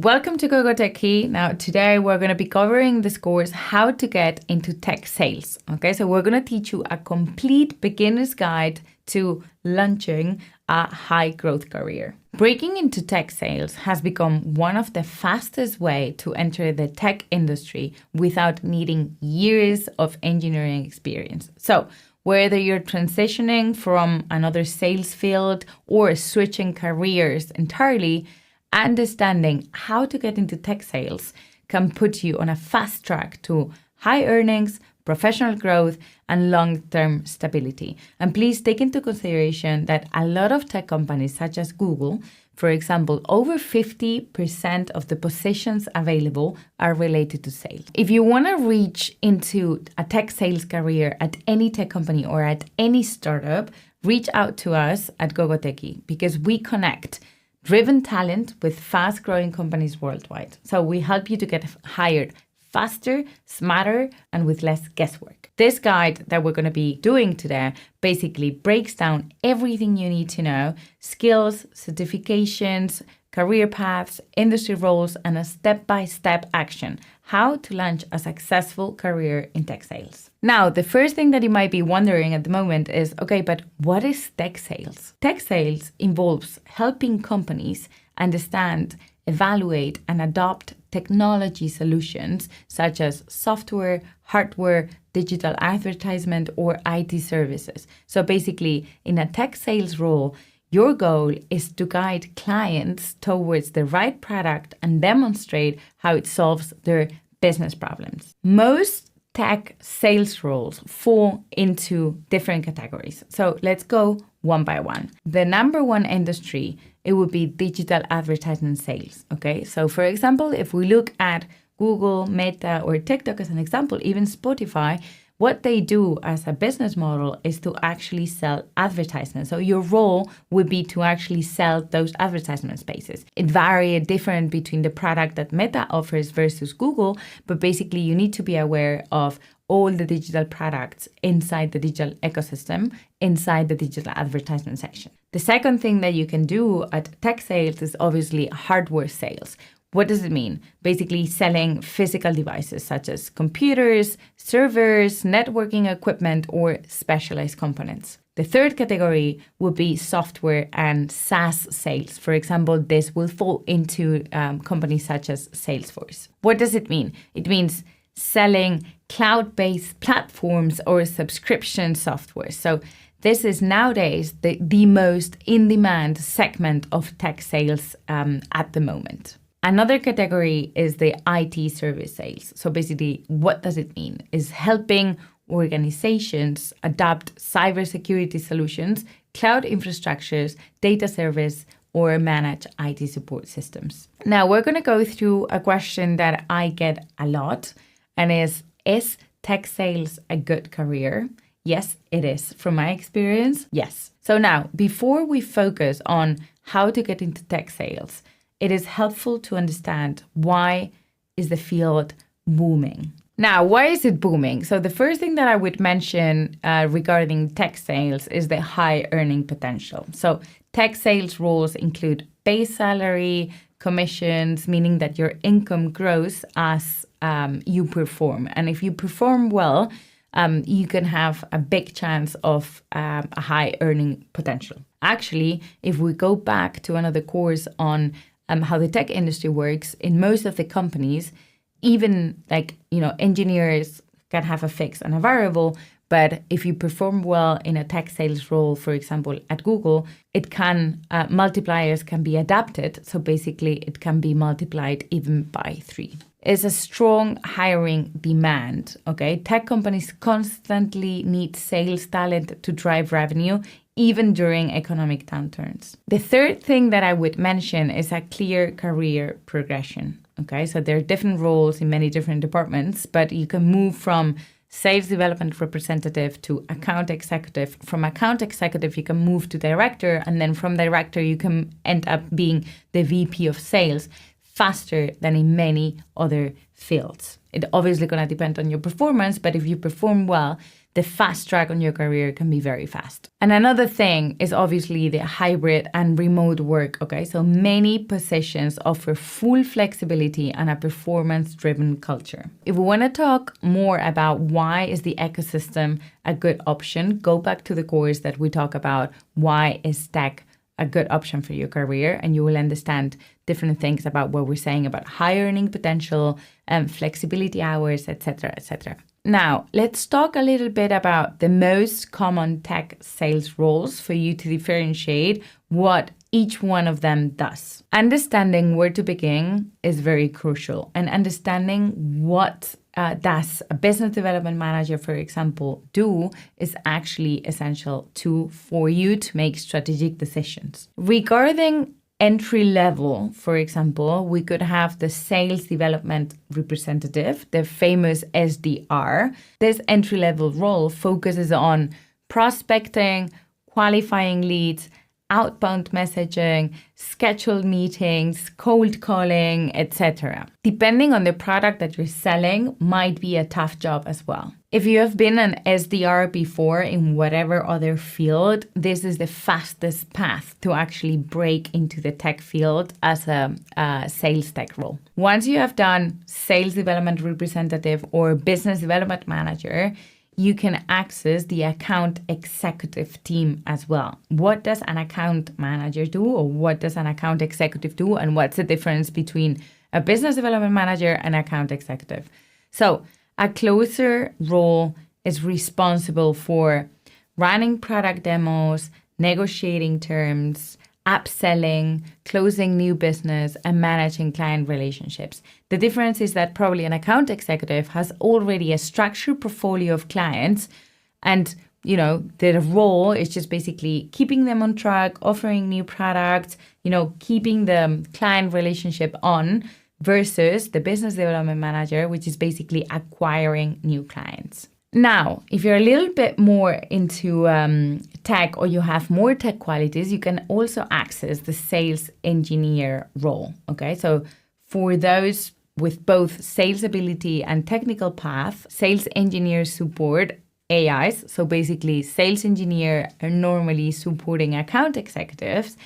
Welcome to GoGo Techie. Now, today we're going to be covering this course, how to get into tech sales. Okay, so we're going to teach you a complete beginner's guide to launching a high growth career. Breaking into tech sales has become one of the fastest way to enter the tech industry without needing years of engineering experience. So whether you're transitioning from another sales field or switching careers entirely, understanding how to get into tech sales can put you on a fast track to high earnings, professional growth, and long-term stability. And please take into consideration that a lot of tech companies, such as Google, for example, over 50% of the positions available are related to sales. If you want to reach into a tech sales career at any tech company or at any startup, reach out to us at GoGo Techie because we connect driven talent with fast-growing companies worldwide. So we help you to get hired faster, smarter, and with less guesswork. This guide that we're going to be doing today basically breaks down everything you need to know: skills, certifications, career paths, industry roles, and a step-by-step action, how to launch a successful career in tech sales. Now, the first thing that you might be wondering at the moment is, okay, but what is tech sales? Tech sales involves helping companies understand, evaluate, and adopt technology solutions such as software, hardware, digital advertisement, or IT services. So basically, in a tech sales role, your goal is to guide clients towards the right product and demonstrate how it solves their business problems. Most tech sales roles fall into different categories. So let's go one by one. The number one industry, it would be digital advertisement sales. Okay, so for example, if we look at Google, Meta, or TikTok as an example, even Spotify, what they do as a business model is to actually sell advertisements. So your role would be to actually sell those advertisement spaces. It varies different between the product that Meta offers versus Google, but basically you need to be aware of all the digital products inside the digital ecosystem, inside the digital advertisement section. The second thing that you can do at tech sales is obviously hardware sales. What does it mean? Basically selling physical devices such as computers, servers, networking equipment, or specialized components. The third category would be software and SaaS sales. For example, this will fall into companies such as Salesforce. What does it mean? It means selling cloud-based platforms or subscription software. So this is nowadays the most in-demand segment of tech sales at the moment. Another category is the IT service sales. So basically, what does it mean? Is helping organizations adopt cybersecurity solutions, cloud infrastructures, data service, or manage IT support systems. Now, we're going to go through a question that I get a lot, and is tech sales a good career? Yes, it is. From my experience, yes. So now, before we focus on how to get into tech sales, it is helpful to understand why is the field booming. Now, why is it booming? So the first thing that I would mention regarding tech sales is the high earning potential. So tech sales roles include base salary, commissions, meaning that your income grows as you perform. And if you perform well, you can have a big chance of a high earning potential. Actually, if we go back to another course on how the tech industry works, in most of the companies, even engineers can have a fixed and a variable, but if you perform well in a tech sales role, for example, at Google, it can, multipliers can be adapted. So basically it can be multiplied even by 3. It's a strong hiring demand, okay? Tech companies constantly need sales talent to drive revenue, even during economic downturns. The third thing that I would mention is a clear career progression, okay? So there are different roles in many different departments, but you can move from sales development representative to account executive. From account executive, you can move to director, and then from director, you can end up being the VP of sales faster than in many other fields. It obviously going to depend on your performance, but if you perform well, the fast track on your career can be very fast. And another thing is obviously the hybrid and remote work, okay? So many positions offer full flexibility and a performance-driven culture. If we want to talk more about why is the ecosystem a good option, go back to the course that we talk about why is tech a good option for your career, and you will understand different things about what we're saying about high earning potential, flexibility hours, etc., etc. Now, let's talk a little bit about the most common tech sales roles for you to differentiate what each one of them does. Understanding where to begin is very crucial, and understanding what does a business development manager, for example, do is actually essential for you to make strategic decisions. Regarding entry level, for example, we could have the sales development representative, the famous SDR. This entry level role focuses on prospecting, qualifying leads, outbound messaging, scheduled meetings, cold calling, etc. Depending on the product that you're selling, might be a tough job as well. If you have been an SDR before in whatever other field, this is the fastest path to actually break into the tech field as a sales tech role. Once you have done sales development representative or business development manager, you can access the account executive team as well. What does an account manager do, or what does an account executive do, and what's the difference between a business development manager and account executive? So a closer role is responsible for running product demos, negotiating terms, upselling, closing new business, and managing client relationships. The difference is that probably an account executive has already a structured portfolio of clients, and their role is just basically keeping them on track, offering new products, keeping the client relationship on, versus the business development manager, which is basically acquiring new clients. Now, if you're a little bit more into tech, or you have more tech qualities, you can also access the sales engineer role. Okay, so for those with both sales ability and technical path, sales engineers support AIs. So basically, sales engineer are normally supporting account executives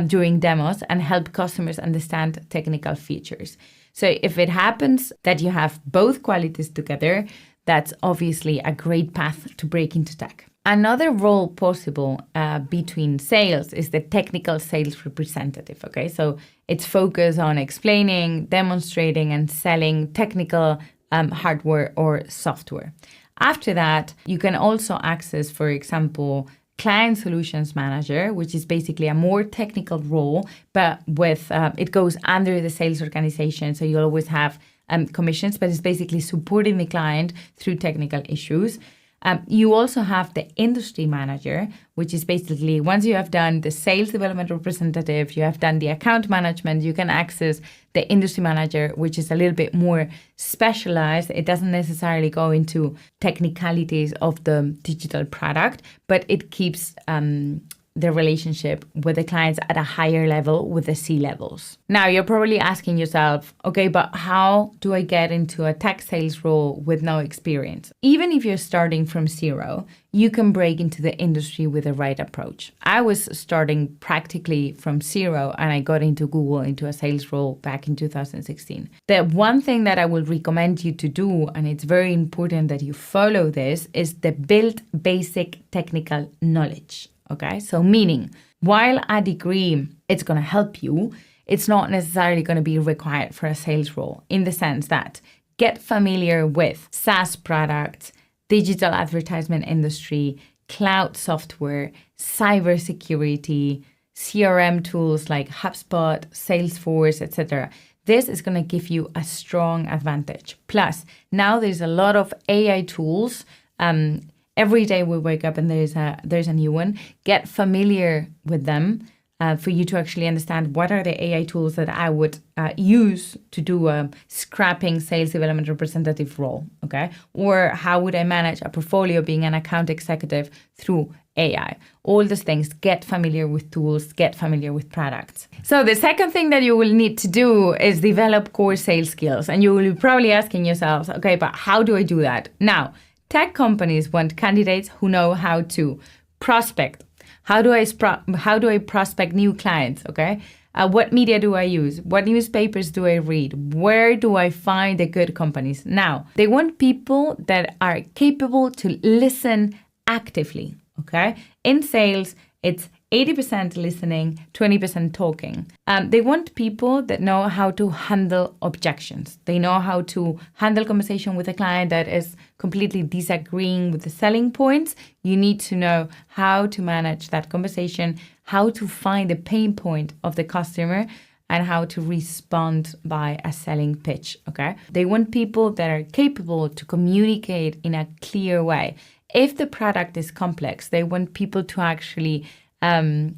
during demos and help customers understand technical features. So if it happens that you have both qualities together, that's obviously a great path to break into tech. Another role possible between sales is the technical sales representative. Okay, so it's focused on explaining, demonstrating, and selling technical hardware or software. After that, you can also access, for example, client solutions manager, which is basically a more technical role, but with it goes under the sales organization. So you always have commissions, but it's basically supporting the client through technical issues. You also have the industry manager, which is basically once you have done the sales development representative, you have done the account management, you can access the industry manager, which is a little bit more specialized. It doesn't necessarily go into technicalities of the digital product, but it keeps the relationship with the clients at a higher level with the C-levels. Now, you're probably asking yourself, okay, but how do I get into a tech sales role with no experience? Even if you're starting from zero, you can break into the industry with the right approach. I was starting practically from zero, and I got into Google into a sales role back in 2016. The one thing that I will recommend you to do, and it's very important that you follow this, is the build basic technical knowledge. Okay, so meaning while a degree it's going to help you, it's not necessarily going to be required for a sales role, in the sense that get familiar with SaaS products, digital advertisement industry, cloud software, cybersecurity, CRM tools like HubSpot, Salesforce, etc. This is going to give you a strong advantage. Plus, now there's a lot of AI tools. Every day we wake up and there's a new one. Get familiar with them for you to actually understand what are the AI tools that I would use to do a scrapping sales development representative role, okay? Or how would I manage a portfolio being an account executive through AI? All these things, get familiar with tools, get familiar with products. So the second thing that you will need to do is develop core sales skills. And you will be probably asking yourselves, okay, but how do I do that? Now, Tech companies want candidates who know how to prospect. How do I prospect new clients? Okay. What media do I use? What newspapers do I read? Where do I find the good companies? Now, they want people that are capable to listen actively. Okay. In sales, it's 80% listening, 20% talking. They want people that know how to handle objections. They know how to handle conversation with a client that is completely disagreeing with the selling points. You need to know how to manage that conversation, how to find the pain point of the customer, and how to respond by a selling pitch, okay? They want people that are capable to communicate in a clear way. If the product is complex, they want people to actually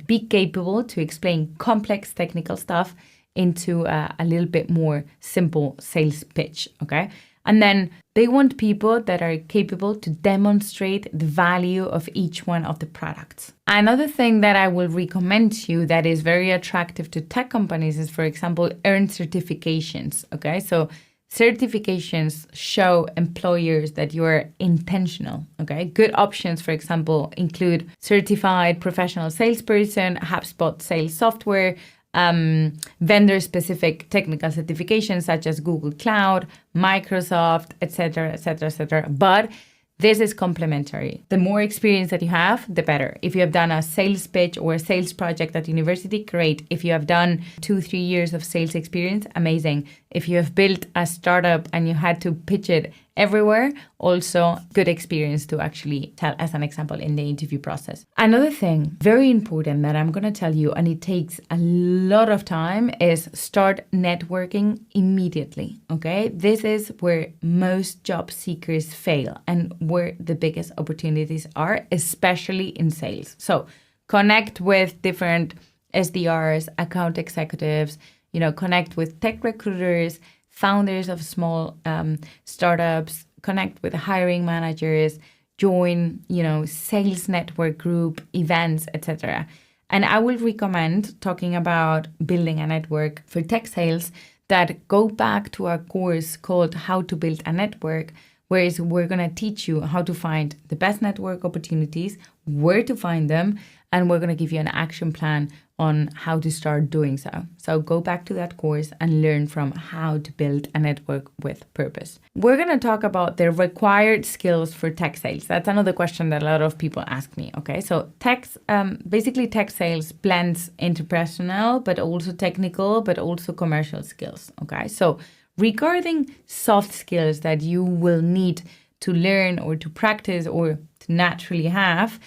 be capable to explain complex technical stuff into a little bit more simple sales pitch, okay? And then they want people that are capable to demonstrate the value of each one of the products. Another thing that I will recommend to you that is very attractive to tech companies is, for example, earn certifications, okay? So certifications show employers that you're intentional, okay? Good options, for example, include certified professional salesperson, HubSpot sales software, vendor-specific technical certifications such as Google Cloud, Microsoft, etc., etc., etc. But this is complementary. The more experience that you have, the better. If you have done a sales pitch or a sales project at university, great. If you have done 2-3 years of sales experience, amazing. If you have built a startup and you had to pitch it everywhere, also good experience to actually tell as an example in the interview process. Another thing, very important that I'm going to tell you, and it takes a lot of time, is start networking immediately, okay? This is where most job seekers fail and where the biggest opportunities are, especially in sales. So connect with different SDRs, account executives, connect with tech recruiters, founders of small startups, connect with hiring managers, join, sales network group, events, etc. And I will recommend talking about building a network for tech sales that go back to our course called How to Build a Network, where we're going to teach you how to find the best network opportunities, where to find them, and we're going to give you an action plan on how to start doing so. So go back to that course and learn from how to build a network with purpose. We're going to talk about the required skills for tech sales. That's another question that a lot of people ask me. Okay, so basically tech sales blends interpersonal, but also technical, but also commercial skills. Okay, so regarding soft skills that you will need to learn or to practice or to naturally have,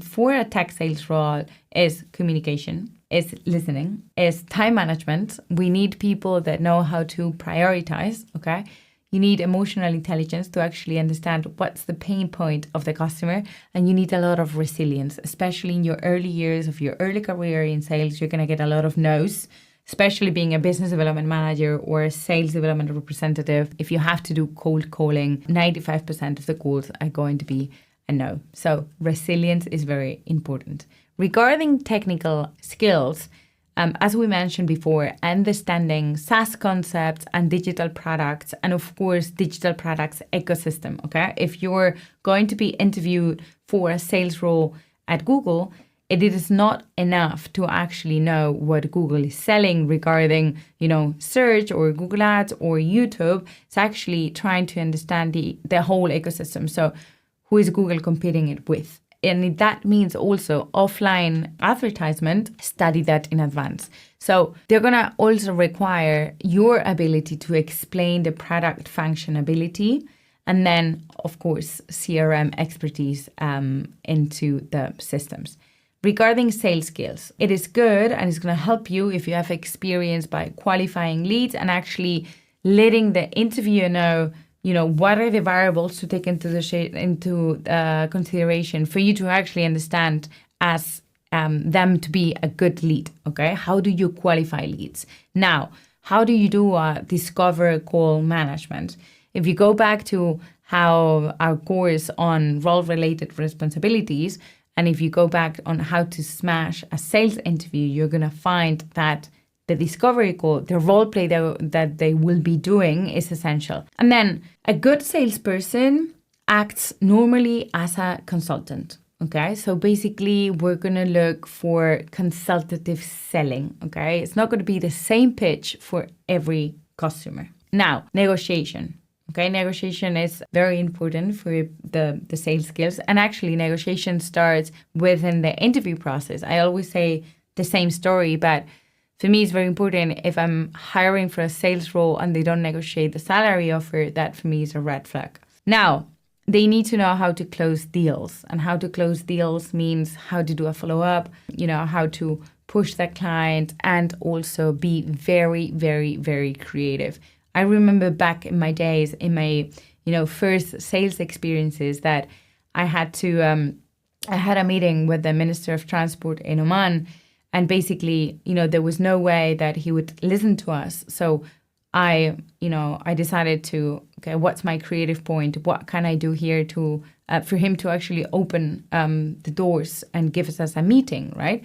for a tech sales role is communication, is listening, is time management. We need people that know how to prioritize, okay? You need emotional intelligence to actually understand what's the pain point of the customer. And you need a lot of resilience, especially in your early years of your early career in sales. You're going to get a lot of no's, especially being a business development manager or a sales development representative. If you have to do cold calling, 95% of the calls are going to be a no. So resilience is very important. Regarding technical skills, as we mentioned before, understanding SaaS concepts and digital products, and of course, digital products ecosystem, okay? If you're going to be interviewed for a sales role at Google, it is not enough to actually know what Google is selling regarding, search or Google Ads or YouTube. It's actually trying to understand the whole ecosystem. So who is Google competing it with? And that means also offline advertisement, study that in advance. So they're going to also require your ability to explain the product functionality, and then, of course, CRM expertise into the systems. Regarding sales skills, it is good and it's going to help you if you have experience by qualifying leads and actually letting the interviewer know, what are the variables to take into consideration for you to actually understand as them to be a good lead, okay? How do you qualify leads? Now, how do you do a discover call management? If you go back to how our course on role-related responsibilities, and if you go back on how to smash a sales interview, you're going to find that the discovery call, the role play that they will be doing is essential. And then a good salesperson acts normally as a consultant. Okay, so basically we're going to look for consultative selling. Okay, it's not going to be the same pitch for every customer. Now, negotiation. Okay, negotiation is very important for the sales skills. And actually, negotiation starts within the interview process. I always say the same story, but for me, it's very important if I'm hiring for a sales role and they don't negotiate the salary offer, that for me is a red flag. Now, they need to know how to close deals. And how to close deals means how to do a follow-up, how to push that client, and also be very, very, very creative. I remember back in my days, in my, first sales experiences, that I had to, I had a meeting with the Minister of Transport in Oman, and basically, there was no way that he would listen to us. So I decided to, okay, what's my creative point? What can I do here to, for him to actually open the doors and give us a meeting, right?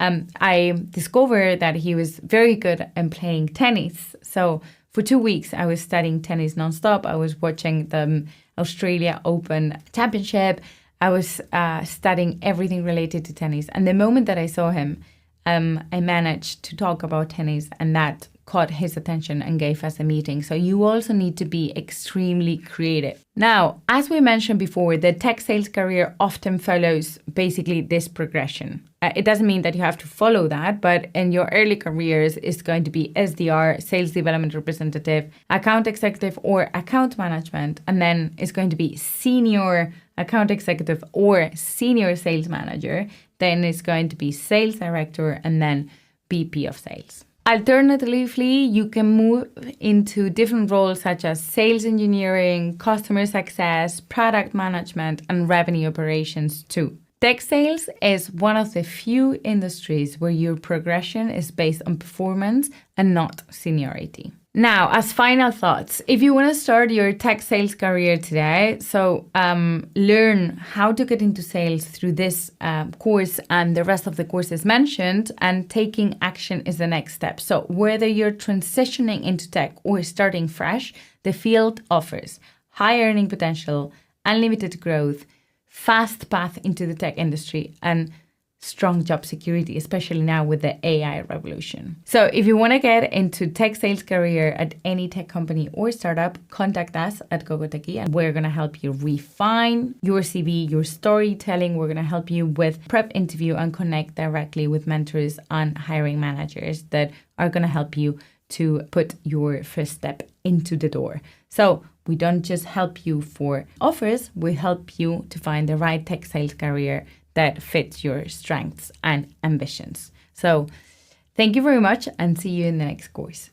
I discovered that he was very good at playing tennis. So for 2 weeks, I was studying tennis nonstop. I was watching the Australia Open Championship. I was studying everything related to tennis. And the moment that I saw him, I managed to talk about tennis, and that caught his attention and gave us a meeting. So you also need to be extremely creative. Now, as we mentioned before, the tech sales career often follows basically this progression. It doesn't mean that you have to follow that, but in your early careers, it's going to be SDR, sales development representative, account executive, or account management. And then it's going to be senior account executive or senior sales manager. Then it's going to be sales director, and then VP of sales. Alternatively, you can move into different roles such as sales engineering, customer success, product management, and revenue operations too. Tech sales is one of the few industries where your progression is based on performance and not seniority. Now, as final thoughts, if you want to start your tech sales career today, so learn how to get into sales through this course and the rest of the courses mentioned, and taking action is the next step. So whether you're transitioning into tech or starting fresh, the field offers high earning potential, unlimited growth, fast path into the tech industry, and strong job security, especially now with the AI revolution. So if you want to get into tech sales career at any tech company or startup, contact us at GoGoTechie, and we're going to help you refine your CV, your storytelling. We're going to help you with prep interview and connect directly with mentors and hiring managers that are going to help you to put your first step into the door. So we don't just help you for offers, we help you to find the right tech sales career that fits your strengths and ambitions. So thank you very much, and see you in the next course.